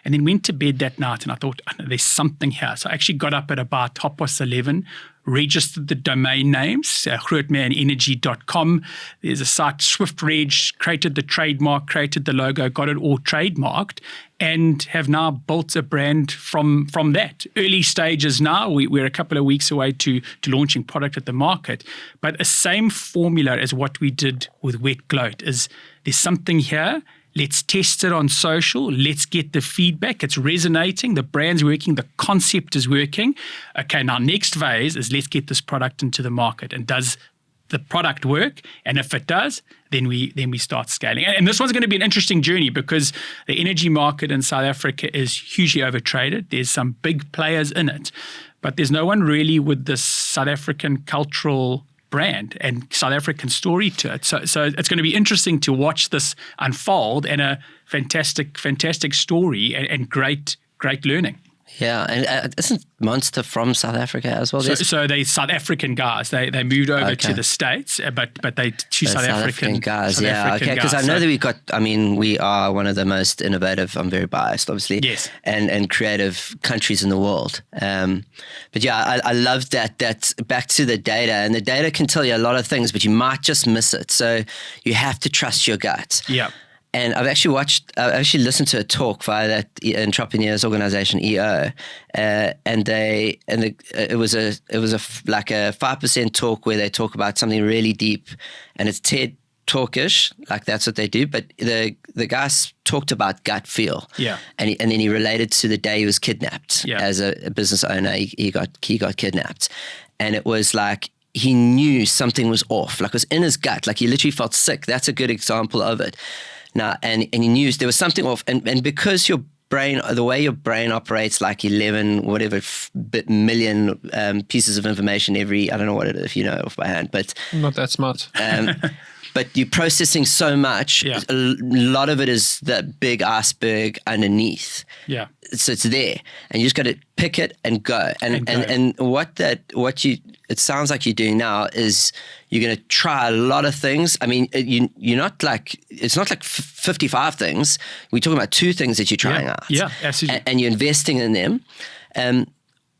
And then went to bed that night, and I thought, there's something here. So I actually got up at about 11:30, registered the domain names, grootmanenergy.com. There's a site, Swift Reg, created the trademark, created the logo, got it all trademarked, and have now built a brand from that. Early stages now, we're a couple of weeks away to launching product at the market. But the same formula as what we did with Wet Gloat is there's something here. Let's test it on social. Let's get the feedback. It's resonating. The brand's working. The concept is working. Okay, now next phase is let's get this product into the market. And does the product work? And if it does, then we start scaling. And this one's going to be an interesting journey because the energy market in South Africa is hugely overtraded. There's some big players in it, but there's no one really with this South African cultural brand and South African story to it. So it's going to be interesting to watch this unfold, and a fantastic story and great learning. Yeah, and isn't Monster from South Africa as well? So they South African guys. They moved over to the States, but they two South African guys. Because I know that we are one of the most innovative, I'm very biased obviously, yes, and creative countries in the world. But yeah, I love that back to the data, and the data can tell you a lot of things, but you might just miss it. So you have to trust your gut. Yeah. And I've actually listened to a talk via that Entrepreneur's organization EO, and it was a 5% talk where they talk about something really deep, and it's TED Talkish, like that's what they do. But the guys talked about gut feel, and then he related to the day he was kidnapped as a business owner. He got kidnapped, and it was like he knew something was off, like it was in his gut, like he literally felt sick. That's a good example of it. Now, and he knew there was something off, and because your brain, the way your brain operates, like 11 million pieces of information every, I don't know what it is if you know off by hand, but not that smart. But you're processing so much. Yeah. A lot of it is the big iceberg underneath. Yeah. So it's there, and you just got to pick it and go. And it sounds like you're doing now is you're going to try a lot of things. I mean, you're not like, it's not like 55 things. We're talking about 2 things that you're trying out. Yeah, absolutely. And you're investing in them.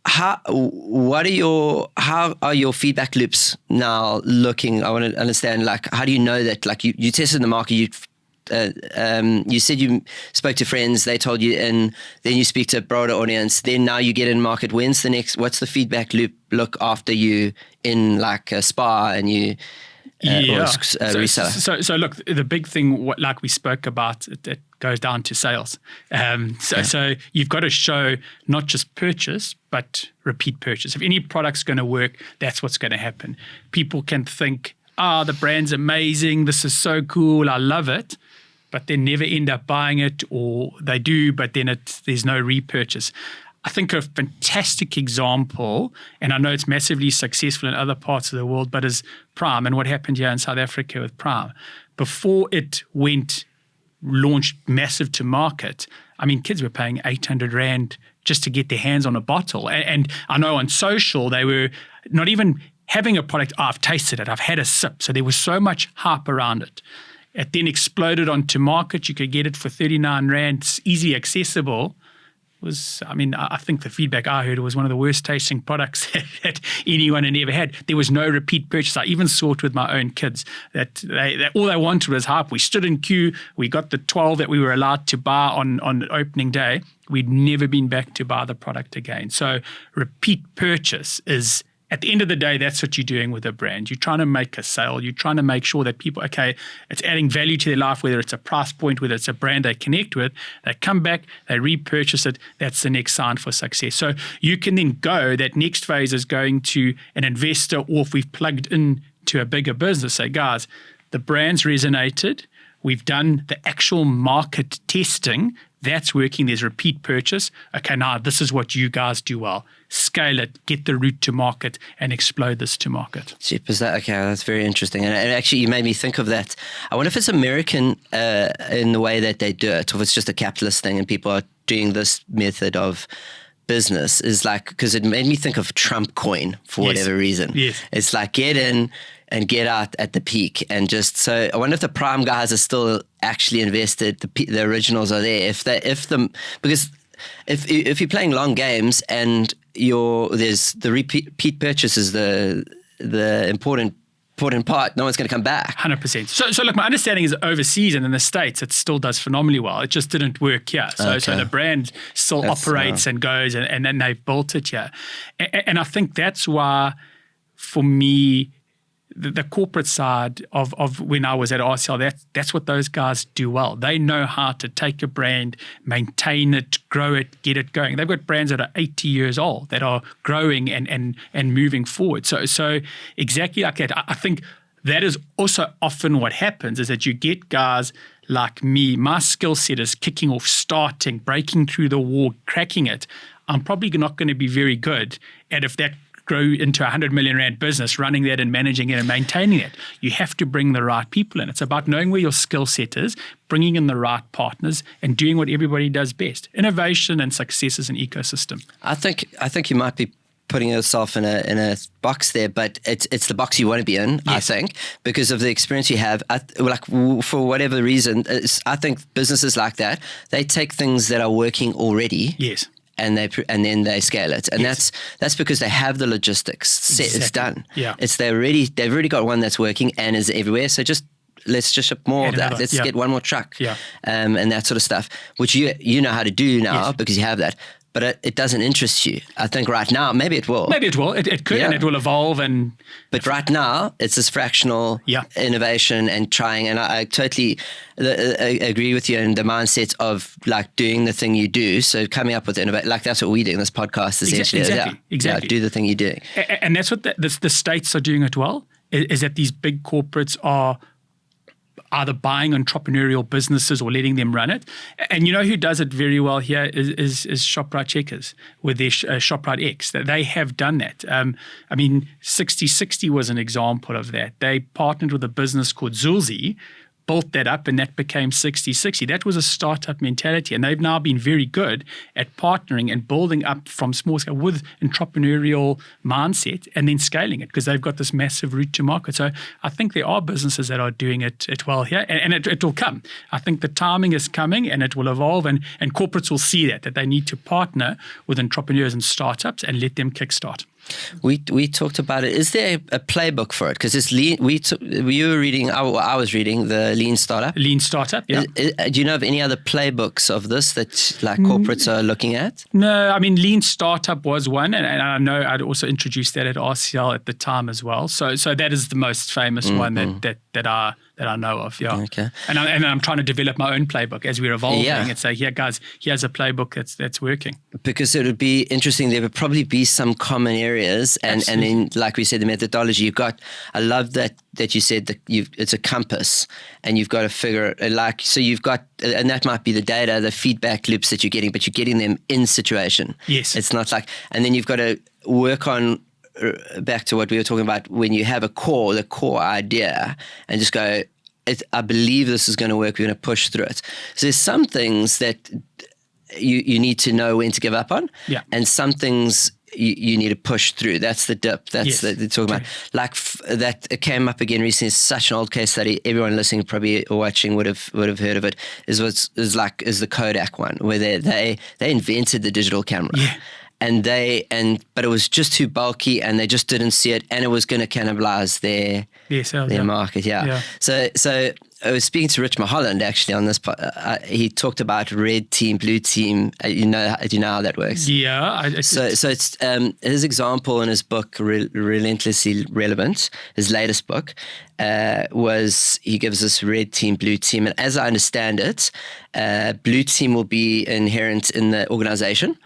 How are your feedback loops now looking? I want to understand, like, how do you know that, like, you tested the market, you said you spoke to friends, they told you, and then you speak to a broader audience, then now you get in market. What's the feedback look after you in like a spa and you reseller? So look, the big thing, like we spoke about, it goes down to sales. So you've got to show not just purchase, but repeat purchase. If any product's going to work, that's what's going to happen. People can think, the brand's amazing, this is so cool, I love it, but they never end up buying it, or they do, but then there's no repurchase. I think a fantastic example, and I know it's massively successful in other parts of the world, but is Prime and what happened here in South Africa with Prime. Before it went launched massive to market, I mean, kids were paying 800 Rand just to get their hands on a bottle. And I know on social, they were not even having a product, I've tasted it, I've had a sip. So there was so much hype around it. It then exploded onto market. You could get it for 39 Rand, it's easy accessible. I think the feedback I heard was one of the worst tasting products that anyone had ever had. There was no repeat purchase. I even saw it with my own kids that all they wanted was hype. We stood in queue. We got the 12 that we were allowed to buy on opening day. We'd never been back to buy the product again. So repeat purchase is, at the end of the day, that's what you're doing with a brand. You're trying to make a sale. You're trying to make sure that people, okay, it's adding value to their life, whether it's a price point, whether it's a brand they connect with. They come back, they repurchase it. That's the next sign for success. So you can then go, that next phase is going to an investor, or if we've plugged in to a bigger business, say, guys, the brand's resonated. We've done the actual market testing. That's working. There's repeat purchase. Okay, now this is what you guys do well. Scale it, get the route to market, and explode this to market. Cheap as that? Okay, that's very interesting. And actually, you made me think of that. I wonder if it's American in the way that they do it, or if it's just a capitalist thing and people are doing this method of business. Is like, because it made me think of Trump coin for whatever reason. Yes. It's like get in and get out at the peak, and just so I wonder if the prime guys are still actually invested. The originals are there. Because if you're playing long games and there's the repeat purchase is the important part. No one's going to come back. 100%. So look, my understanding is overseas and in the States, it still does phenomenally well. It just didn't work here. So the brand still operates and goes, and then they've built it here. And I think that's why, for me, the corporate side of when I was at RCL, that's what those guys do well. They know how to take a brand, maintain it, grow it, get it going. They've got brands that are 80 years old that are growing and moving forward. So exactly like that. I think that is also often what happens, is that you get guys like me. My skill set is kicking off, starting, breaking through the wall, cracking it. I'm probably not going to be very good at if that grow into 100 million Rand business, running that and managing it and maintaining it. You have to bring the right people in. It's about knowing where your skill set is, bringing in the right partners, and doing what everybody does best. Innovation and success is an ecosystem. I think you might be putting yourself in a box there, but it's the box you want to be in. Yes. I think, because of the experience you have. For whatever reason, I think businesses like that, they take things that are working already. Yes. And then they scale it, and that's because they have the logistics set. Exactly. It's done. Yeah, they've already got one that's working and is everywhere. So let's just ship more of that. Let's get one more truck. Yeah, and that sort of stuff, which you know how to do now because you have that. But it doesn't interest you. I think right now, maybe it will. Maybe it will. It could, and it will evolve. But right now, it's this fractional innovation and trying. And I totally agree with you in the mindset of like doing the thing you do. So coming up with innovation, like that's what we do in this podcast essentially. Exactly. Do the thing you're doing. And that's what the States are doing it well, is that these big corporates are either buying entrepreneurial businesses or letting them run it. And you know who does it very well here is ShopRite Checkers with their ShopRite X. They have done that. 6060 was an example of that. They partnered with a business called Zulzi, built that up, and that became 6060. That was a startup mentality, and they've now been very good at partnering and building up from small scale with entrepreneurial mindset and then scaling it, because they've got this massive route to market. So I think there are businesses that are doing it well here, and it will come. I think the timing is coming, and it will evolve, and corporates will see that they need to partner with entrepreneurs and startups and let them kickstart. We talked about it. Is there a playbook for it? Because it's lean. You were reading. I was reading the Lean Startup. Lean Startup. Yeah. Do you know of any other playbooks of this that corporates are looking at? No, Lean Startup was one, and I know I'd also introduced that at RCL at the time as well. So that is the most famous one that I know of. Yeah. Okay. And I'm trying to develop my own playbook as we're evolving and say, here, guys, here's a playbook that's working. Because it would be interesting. There would probably be some common areas, and then, like we said, the methodology. You've got. I love that you said that it's a compass, and you've got to figure so you've got, and that might be the data, the feedback loops that you're getting, but you're getting them in situation. Yes. It's not like, and then you've got to work on. Back to what we were talking about, when you have the core idea, and just go, I believe this is going to work. We're going to push through it. So there's some things that you need to know when to give up on, and some things you need to push through. That's the dip. That's the talking about. Like that, it came up again recently. It's such an old case study. Everyone listening, probably or watching, would have heard of it. Is the Kodak one, where they invented the digital camera. Yeah. But it was just too bulky, and they just didn't see it, and it was going to cannibalize their market. Yeah. So I was speaking to Rich Holden actually on this. He talked about red team, blue team. Do you know how that works? Yeah. So it's his example in his book, Relentlessly Relevant, his latest book, was he gives us red team, blue team, and as I understand it, blue team will be inherent in the organization.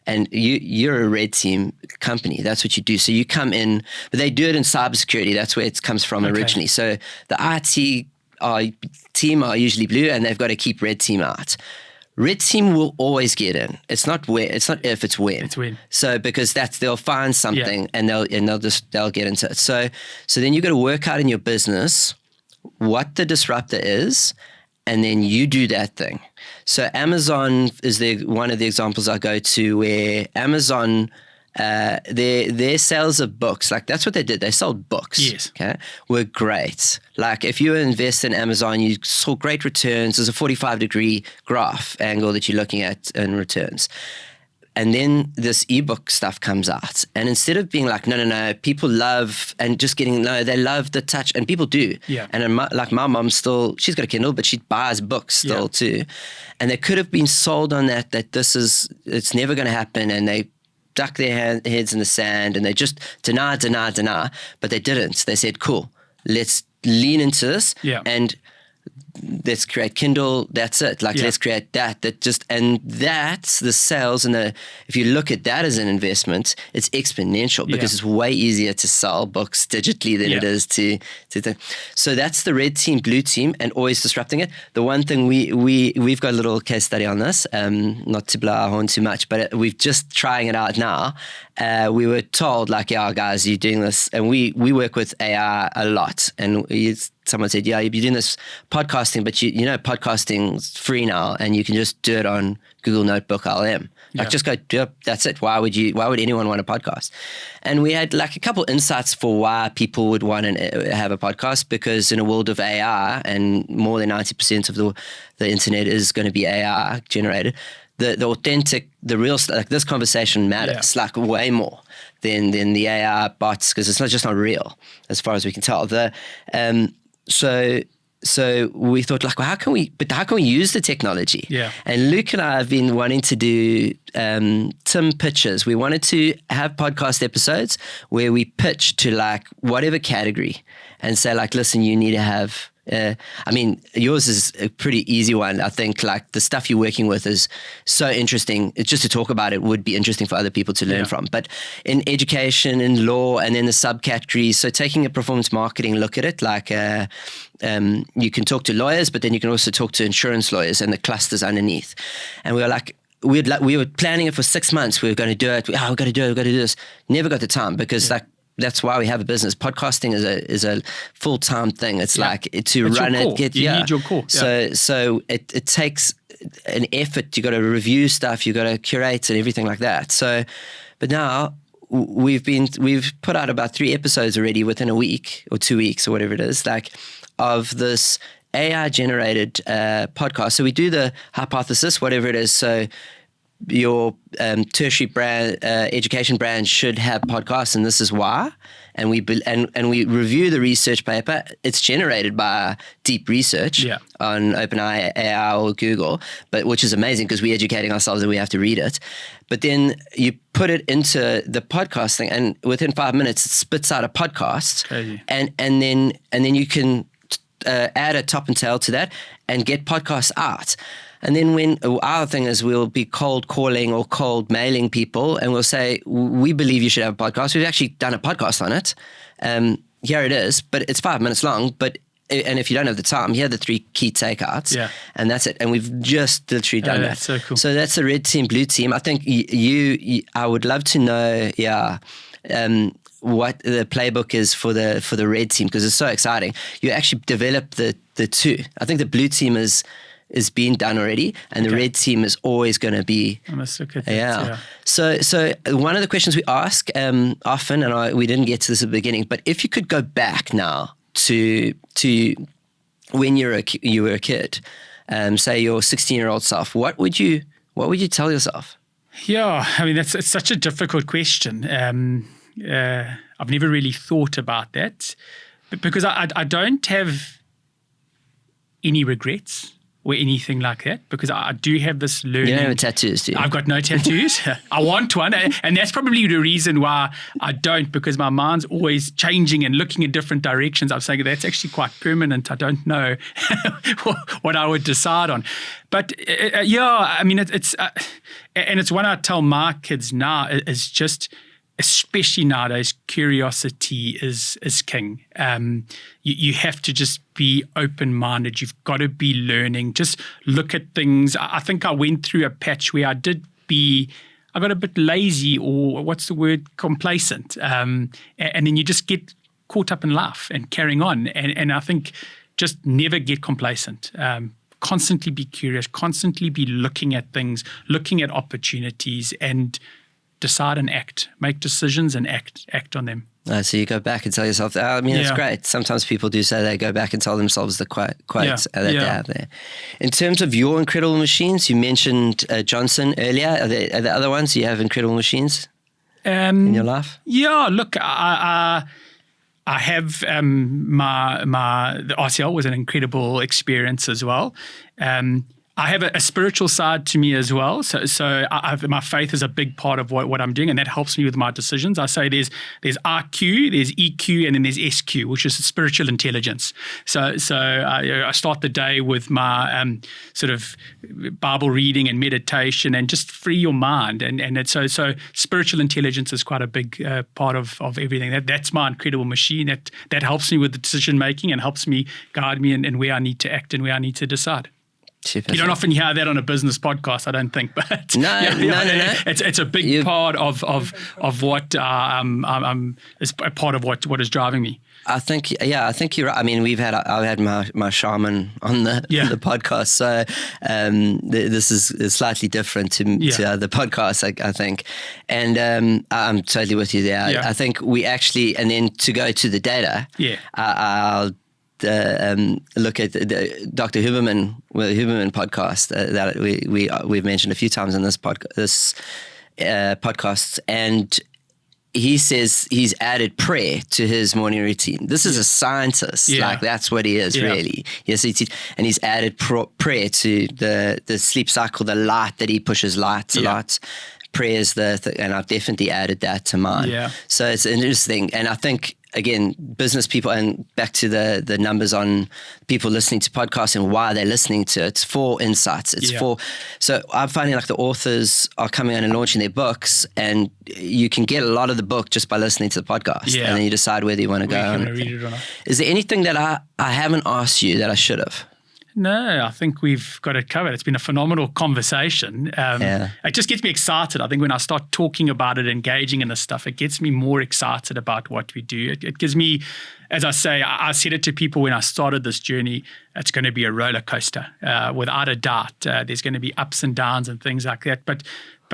And you're a red team company. That's what you do. So you come in, but they do it in cybersecurity. That's where it comes from originally. So the IT team are usually blue, and they've got to keep red team out. Red team will always get in. It's not where. It's not if. It's when. It's when. So because they'll find something and they'll get into it. So then you got to work out in your business what the disruptor is, and then you do that thing. So Amazon is one of the examples I go to, where Amazon, their sales of books, like that's what they did. They sold books. Yes. Okay, were great. Like if you invest in Amazon, you saw great returns. There's a 45-degree graph angle that you're looking at in returns. And then this ebook stuff comes out. And instead of being like, no, people love and just getting, they love the touch. And people do. Yeah. And my mom still, she's got a Kindle, but she buys books still too. And they could have been sold on that it's never going to happen. And they duck their heads in the sand and they just deny. But they didn't. They said, cool, let's lean into this. Yeah. And let's create Kindle. That's it. Let's create and that's the sales. And if you look at that as an investment, it's exponential because it's way easier to sell books digitally than it is to. So that's the red team, blue team, and always disrupting it. The one thing we've got a little case study on this, not to blow our horn too much, but we've just trying it out now. We were told guys, you're doing this, and we work with AI a lot, and someone said, you're doing this podcasting, but you know podcasting's free now, and you can just do it on Google Notebook LM. Just go do it. That's it. Why would anyone want a podcast? And we had a couple insights for why people would want to have a podcast, because in a world of AI, and more than 90% of the internet is going to be AI generated, the authentic, the real stuff, this conversation matters way more than the AI bots, because it's not real as far as we can tell. So we thought, how can we use the technology? Yeah. And Luke and I have been wanting to do Tim pitches. We wanted to have podcast episodes where we pitch to whatever category and say listen, you need to have. Yours is a pretty easy one. I think the stuff you're working with is so interesting. It's just to talk about it would be interesting for other people to learn from. But in education, in law, and then the subcategories, so taking a performance marketing look at it, you can talk to lawyers, but then you can also talk to insurance lawyers and the clusters underneath. And we were we were planning it for 6 months. We were going to do it. We've got to do this. Never got the time, because that's why we have a business. Podcasting is a full-time thing. It's to run it. You need your core. So it takes an effort. You got to review stuff. You got to curate and everything like that. So, but now we've put out about 3 episodes already within a week or 2 weeks or whatever it is, of this AI generated podcast. So we do the hypothesis, whatever it is. So your tertiary brand, education brand should have podcasts, and this is why. And we review the research paper. It's generated by deep research on OpenAI or Google, which is amazing because we're educating ourselves and we have to read it. But then you put it into the podcast thing, and within 5 minutes it spits out a podcast. Crazy. And then you can add a top and tail to that and get podcasts out. And then when our thing is, we'll be cold calling or cold mailing people, and we'll say, we believe you should have a podcast. We've actually done a podcast on it. Here it is, but it's 5 minutes long. And if you don't have the time, here are the 3 key takeouts. Yeah. And that's it. And we've just literally done that. That's so cool. So that's the red team, blue team. I think I would love to know, what the playbook is for the red team, because it's so exciting. You actually develop the two. I think the blue team is being done already, and the red team is always going to be. I must look at that. Yeah. So one of the questions we ask often, and we didn't get to this at the beginning, but if you could go back now to when you were a kid, say your 16-year-old self, what would you tell yourself? Yeah, I mean, it's such a difficult question. I've never really thought about that, because I don't have any regrets or anything like that, because I do have this learning. You don't have tattoos, do you? I've got no tattoos. I want one, and that's probably the reason why I don't, because my mind's always changing and looking in different directions. I'm saying that's actually quite permanent. I don't know what I would decide on. But yeah, I mean, it's and it's what I tell my kids now, is just, especially nowadays, curiosity is king. You have to just be open-minded. You've got to be learning. Just look at things. I think I went through a patch where I got a bit lazy, or what's the word, complacent. And then you just get caught up in life and carrying on. And I think just never get complacent. Constantly be curious, constantly be looking at things, looking at opportunities, and decide and act, make decisions and act on them. So you go back and tell yourself, I mean, it's great. Sometimes people do say they go back and tell themselves the quotes that they have there. In terms of your incredible machines, you mentioned Johnson earlier. Are there other ones? Do you have incredible machines in your life? Yeah, look, I have the RCL was an incredible experience as well. I have a spiritual side to me as well. So my faith is a big part of what I'm doing, and that helps me with my decisions. I say there's IQ, there's EQ, and then there's SQ, which is spiritual intelligence. So I start the day with my sort of Bible reading and meditation, and just free your mind. And so spiritual intelligence is quite a big part of everything. That's my incredible machine. That helps me with the decision making and helps me guide me in where I need to act and where I need to decide. Super. You don't often hear that on a business podcast, I don't think, but no. It's a big part of what is a part of what is driving me. I think you're right. I mean, I've had my shaman on the podcast, so this is slightly different to other podcasts, I think, and I'm totally with you there. Yeah. I think we actually, and then to go to the data, I'll look at the Dr. Huberman podcast that we've mentioned a few times in this podcast, and he says he's added prayer to his morning routine. This is a scientist, like that's what he is really. Yes, and he's added prayer to the sleep cycle, the light that he pushes lights a lot. Prayer is and I've definitely added that to mine. Yeah. So it's interesting, and I think, again, business people, and back to the numbers on people listening to podcasts and why they're listening to it. It's for insights. So I'm finding like the authors are coming out and launching their books, and you can get a lot of the book just by listening to the podcast, and then you decide whether you want to go on. Read it or not. Is there anything that I haven't asked you that I should have? No, I think we've got it covered. It's been a phenomenal conversation. It just gets me excited. I think when I start talking about it, engaging in this stuff, it gets me more excited about what we do. It gives me, as I say, I said it to people when I started this journey, it's going to be a roller coaster, without a doubt. There's going to be ups and downs and things like that. But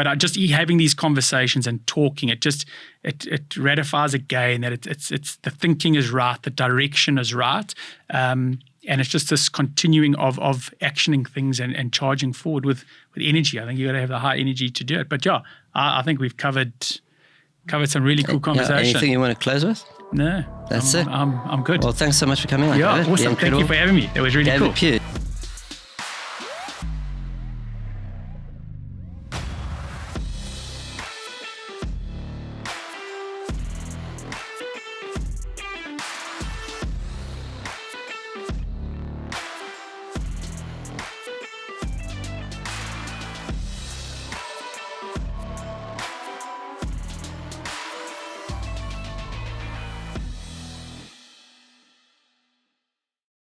I just having these conversations and talking, it ratifies again that it's the thinking is right, the direction is right. And it's just this continuing of actioning things and charging forward with energy. I think you got to have the high energy to do it. But I think we've covered some really cool conversation. Anything you want to close with? No, that's it. I'm good. Well, thanks so much for coming on. Yeah, awesome. Thank you for having me. That was really cool. David Pugh.